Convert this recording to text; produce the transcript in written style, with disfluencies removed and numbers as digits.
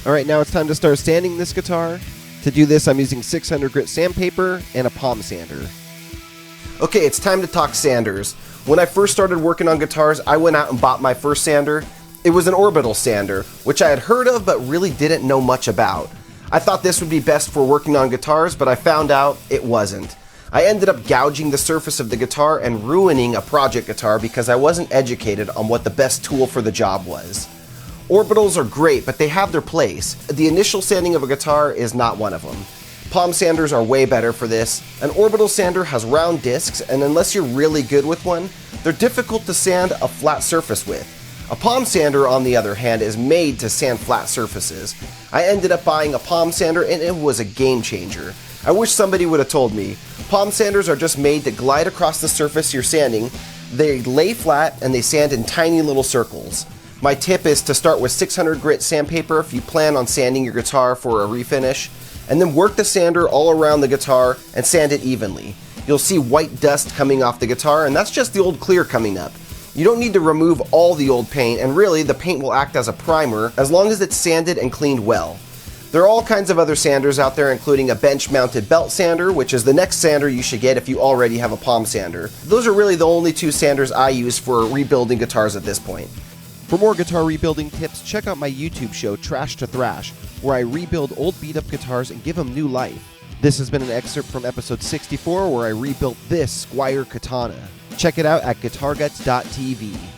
Alright, now it's time to start sanding this guitar. To do this, I'm using 600 grit sandpaper and a palm sander. Okay, it's time to talk sanders. When I first started working on guitars, I went out and bought my first sander. It was an orbital sander, which I had heard of but really didn't know much about. I thought this would be best for working on guitars, but I found out it wasn't. I ended up gouging the surface of the guitar and ruining a project guitar because I wasn't educated on what the best tool for the job was. Orbitals are great, but they have their place. The initial sanding of a guitar is not one of them. Palm sanders are way better for this. An orbital sander has round discs, and unless you're really good with one, they're difficult to sand a flat surface with. A palm sander, on the other hand, is made to sand flat surfaces. I ended up buying a palm sander and it was a game changer. I wish somebody would have told me. Palm sanders are just made to glide across the surface you're sanding. They lay flat and they sand in tiny little circles. My tip is to start with 600 grit sandpaper if you plan on sanding your guitar for a refinish, and then work the sander all around the guitar and sand it evenly. You'll see white dust coming off the guitar, and that's just the old clear coming up. You don't need to remove all the old paint, and really the paint will act as a primer as long as it's sanded and cleaned well. There are all kinds of other sanders out there, including a bench-mounted belt sander, which is the next sander you should get if you already have a palm sander. Those are really the only two sanders I use for rebuilding guitars at this point. For more guitar rebuilding tips, check out my YouTube show, Trash to Thrash, where I rebuild old beat-up guitars and give them new life. This has been an excerpt from episode 64, where I rebuilt this Squire Katana. Check it out at guitarguts.tv.